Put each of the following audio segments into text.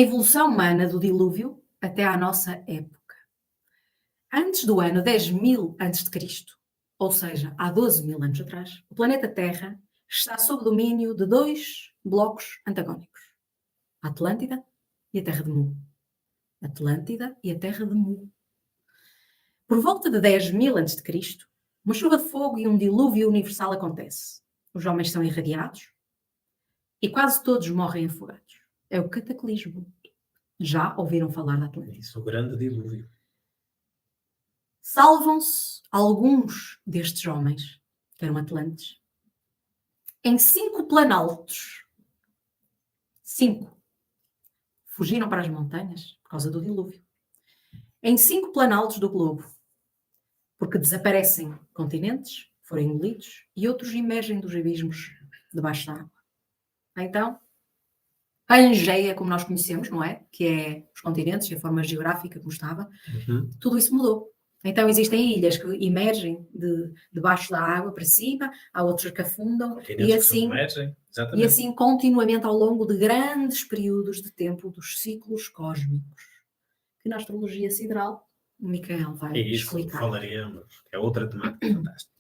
evolução humana do dilúvio até à nossa época. Antes do ano 10.000 a.C., ou seja, há 12.000 anos atrás, o planeta Terra está sob domínio de dois blocos antagónicos: a Atlântida e a Terra de Mu. Atlântida e a Terra de Mu. Por volta de 10.000 a.C., uma chuva de fogo e um dilúvio universal acontece. Os homens são irradiados e quase todos morrem afogados. É o cataclismo. Já ouviram falar da Atlântida? Isso, o grande dilúvio. Salvam-se alguns destes homens, que eram atlantes, em 5 planaltos. 5. Fugiram para as montanhas por causa do dilúvio. Em 5 planaltos do globo. Porque desaparecem continentes, foram engolidos, e outros emergem dos abismos debaixo da água. Então, a Pangeia, como nós conhecemos, não é? Que é os continentes e a forma geográfica como estava, tudo isso mudou. Então existem ilhas que emergem debaixo da água para cima, há outras que afundam, e assim continuamente ao longo de grandes períodos de tempo dos ciclos cósmicos, que na astrologia sideral o Micael vai explicar. Isso falaremos, é outra temática fantástica.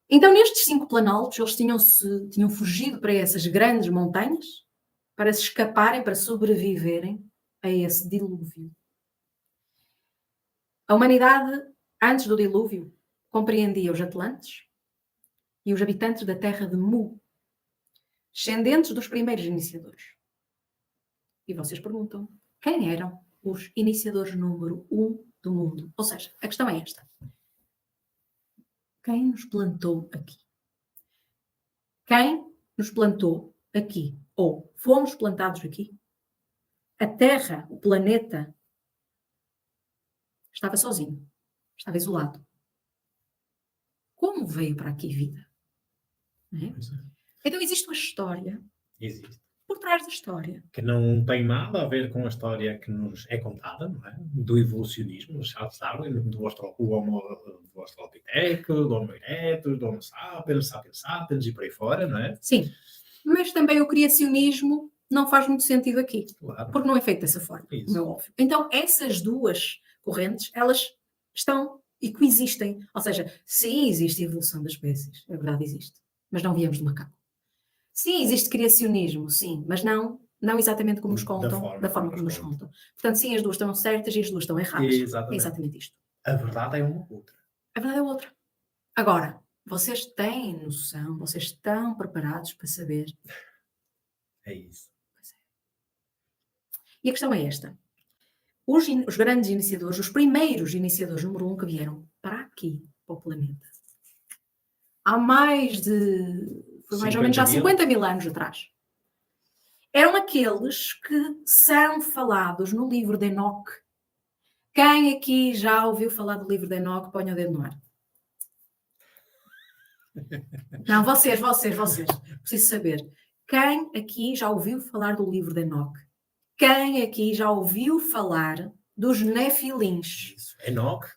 Então nestes 5 planaltos eles tinham fugido para essas grandes montanhas para se escaparem, para sobreviverem a esse dilúvio. A humanidade, antes do dilúvio, compreendia os Atlantes e os habitantes da terra de Mu, descendentes dos primeiros iniciadores. E vocês perguntam, quem eram os iniciadores número 1 do mundo? Ou seja, a questão é esta. Quem nos plantou aqui? Quem nos plantou aqui? Ou fomos plantados aqui? A Terra, o planeta, estava sozinho, estava isolado. Como veio para aqui vida? Não é? Então existe uma história. Existe. Por trás da história. Que não tem nada a ver com a história que nos é contada, não é? Do evolucionismo, já sabem, do Australopiteco, do Homo erectus, do Homo sapiens, sapiens sapiens e por aí fora, não é? Sim. Mas também o criacionismo não faz muito sentido aqui. Claro. Porque não é feito dessa forma, como é óbvio. Então essas duas correntes, elas estão e coexistem. Ou seja, sim, existe evolução das espécies. É verdade, existe. Mas não viemos do macaco. Sim, existe criacionismo, sim. Mas não exatamente como nos contam, da forma como nos contam. Portanto, sim, as duas estão certas e as duas estão erradas. Exatamente. É exatamente isto. A verdade é uma ou outra. A verdade é outra. Agora, vocês têm noção, vocês estão preparados para saber? É isso. Pois é. E a questão é esta. Os grandes iniciadores, os primeiros iniciadores número 1 que vieram para aqui, para o planeta, há mais ou menos há 50.000 anos atrás, eram aqueles que são falados no livro de Enoque. Quem aqui já ouviu falar do livro de Enoque, ponha o dedo no ar. Não, vocês, preciso saber. Quem aqui já ouviu falar do livro de Enoque? Quem aqui já ouviu falar dos Nefilins? Isso. Enoque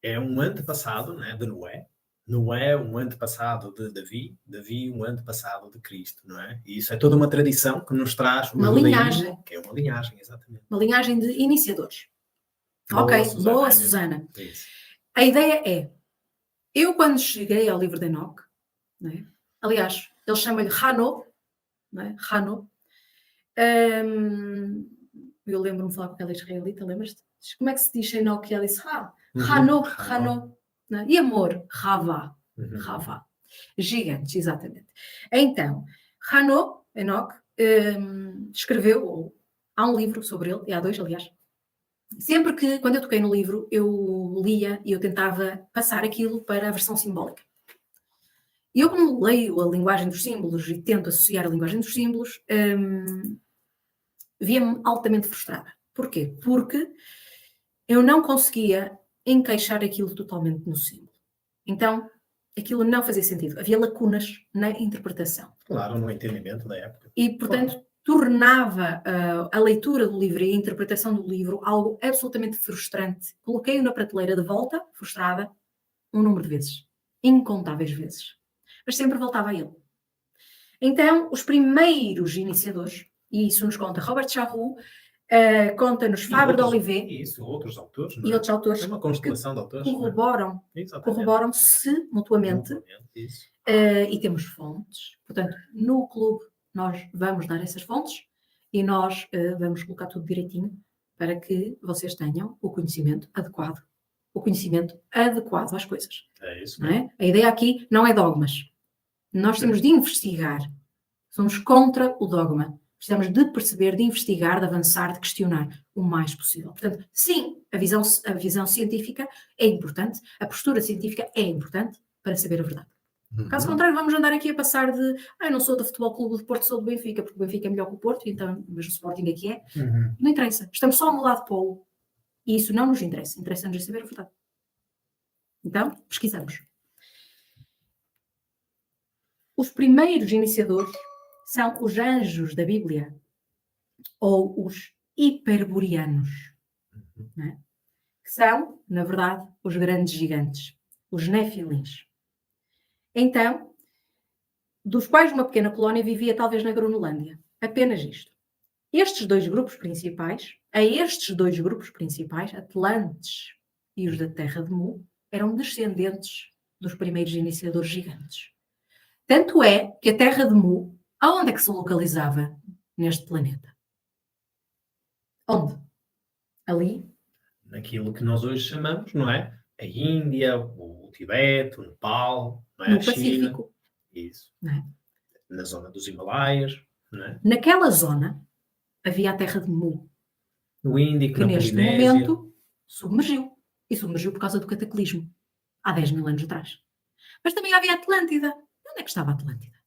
é um antepassado, né, de Noé. Noé é um antepassado de Davi. Davi um antepassado de Cristo, não é? E isso é toda uma tradição que nos traz uma linhagem. Que é uma linhagem, exatamente. Uma linhagem de iniciadores. Boa, Susana. Isso. A ideia é, eu quando cheguei ao livro de Enoque, né, aliás, ele chama-lhe Hano, né, Hano. Eu lembro-me de falar com aquela israelita, lembras-te? Como é que se diz Enoque? E ela disse, Hano. Né? E amor, Rava. Rava. Gigantes, exatamente. Então, Hano, Enoque, escreveu, há um livro sobre ele, e há 2, aliás. Sempre que, quando eu toquei no livro, eu lia e eu tentava passar aquilo para a versão simbólica. E eu, como leio a linguagem dos símbolos e tento associar a linguagem dos símbolos, via-me altamente frustrada. Porquê? Porque eu não conseguia encaixar aquilo totalmente no símbolo. Então, aquilo não fazia sentido. Havia lacunas na interpretação. Claro, no entendimento da época. E, portanto, tornava a leitura do livro e a interpretação do livro algo absolutamente frustrante. Coloquei-o na prateleira de volta, frustrada, um número de vezes. Incontáveis vezes. Mas sempre voltava a ele. Então, os primeiros iniciadores E isso nos conta Robert Charroux, conta-nos E Fabre outros- d'Olivet Isso, outros autores, não e é? outros autores É uma constelação de autores. não é? Exatamente. corroboram-se mutuamente. Isso. E temos fontes. Portanto, no clube nós vamos dar essas fontes e nós vamos colocar tudo direitinho para que vocês tenham o conhecimento adequado. O conhecimento adequado às coisas. É isso Não mesmo. é? A ideia aqui não é dogmas. Nós temos de investigar. Somos contra o dogma. Precisamos de perceber, de investigar, de avançar, de questionar o mais possível. Portanto, sim, a visão científica é importante, a postura científica é importante para saber a verdade. Caso contrário, vamos andar aqui a passar de eu não sou do Futebol Clube do Porto, sou do Benfica, porque o Benfica é melhor que o Porto, então, mas o Sporting aqui é. Uhum. Não interessa. Estamos só a mudar de polo. E isso não nos interessa. Interessa-nos saber a verdade. Então, pesquisamos. Os primeiros iniciadores são os anjos da Bíblia, ou os hiperboreanos, não é? Que são, na verdade, os grandes gigantes, os nefilins. Então, dos quais uma pequena colónia vivia talvez na Groenlândia. Apenas isto. A estes dois grupos principais, Atlantes e os da Terra de Mu, eram descendentes dos primeiros iniciadores gigantes. Tanto é que a Terra de Mu, aonde é que se localizava neste planeta? Onde? Ali? Naquilo que nós hoje chamamos, não é? A Índia, o Tibete, o Nepal, não é? No A China. Pacífico. Isso. Não é? Na zona dos Himalaias, não é? Naquela zona havia a Terra de Mu, No Índico, que na neste Polinésia. momento submergiu. E submergiu por causa do cataclismo. Há 10 mil anos atrás. Mas também havia Atlântida. Onde é que estava a Atlântida?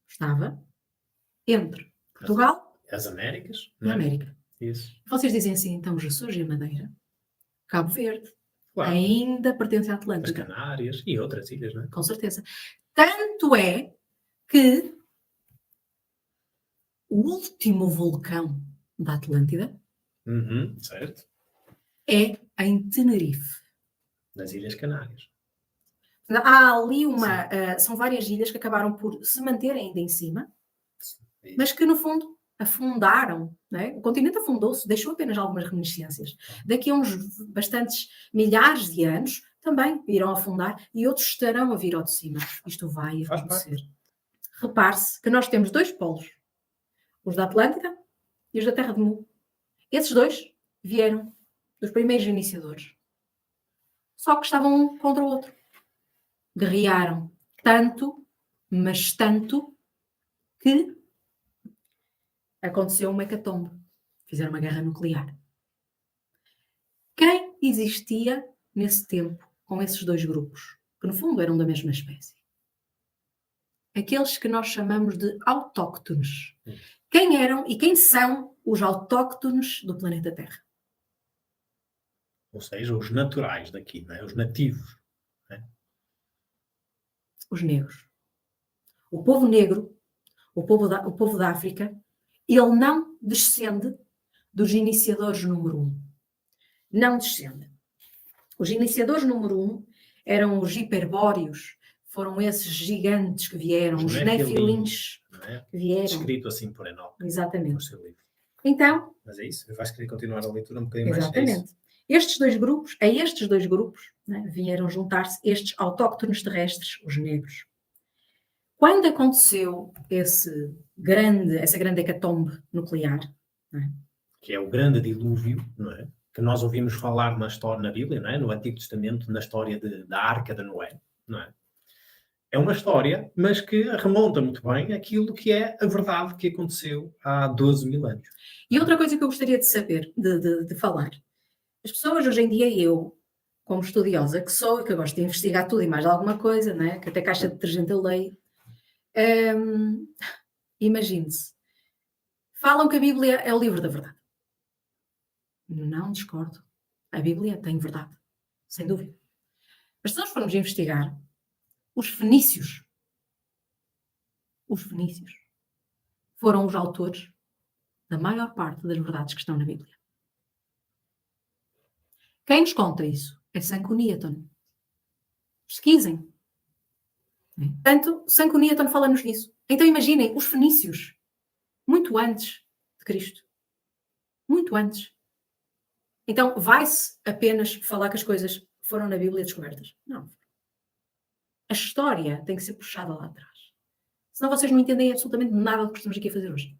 Estava entre Portugal As Américas, e não a é? América. Isso. Vocês dizem assim, então os Açores e a Madeira, Cabo Verde, Claro. ainda pertence à As Atlântida. Canárias e outras ilhas, não é? Com certeza. Tanto é que o último vulcão da Atlântida Uhum, certo. é em Tenerife. Nas Ilhas Canárias. Há ali são várias ilhas que acabaram por se manter ainda em cima, Isso. mas que no fundo afundaram, não é? O continente afundou-se, deixou apenas algumas reminiscências. Daqui a uns bastantes milhares de anos também irão afundar e outros estarão a vir ao de cima. Isto vai Faz acontecer. Repare-se que nós temos dois polos, os da Atlântida e os da Terra de Mu. Esses dois vieram dos primeiros iniciadores. Só que estavam um contra o outro. Guerrearam tanto, mas tanto, que aconteceu uma hecatombe. Fizeram uma guerra nuclear. Quem existia nesse tempo com esses dois grupos? Que no fundo eram da mesma espécie. Aqueles que nós chamamos de autóctones. Quem eram e quem são os autóctones do planeta Terra? Ou seja, os naturais daqui, não é? Os nativos. Os negros. O povo negro, o povo da África, ele não descende dos iniciadores número 1. Não descende. Os iniciadores número 1 eram os hiperbóreos, foram esses gigantes que vieram, os nefilins que vieram. Escrito assim por Enoch. Exatamente. No seu livro. Então, mas é isso, vais querer continuar a leitura um bocadinho mais. Exatamente. Estes dois grupos, né, vieram juntar-se estes autóctones terrestres, os negros. Quando aconteceu essa grande hecatombe nuclear, né, que é o grande dilúvio, não é? Que nós ouvimos falar na história, na Bíblia, não é? No Antigo Testamento, na história da Arca de Noé, não é? É uma história, mas que remonta muito bem àquilo que é a verdade que aconteceu há 12 mil anos. E outra coisa que eu gostaria de saber, de falar. As pessoas hoje em dia, eu, como estudiosa que sou e que gosto de investigar tudo e mais alguma coisa, né, que até caixa de detergente eu leio, imagine-se, falam que a Bíblia é o livro da verdade. Não discordo. A Bíblia tem verdade, sem dúvida. Mas se nós formos investigar, os fenícios foram os autores da maior parte das verdades que estão na Bíblia. Quem nos conta isso é Sancho Newton. Pesquisem. Portanto, Sancho Newton fala-nos nisso. Então imaginem, os fenícios muito antes de Cristo. Muito antes. Então, vai-se apenas falar que as coisas foram na Bíblia descobertas? Não. A história tem que ser puxada lá atrás. Senão vocês não entendem absolutamente nada do que estamos aqui a fazer hoje.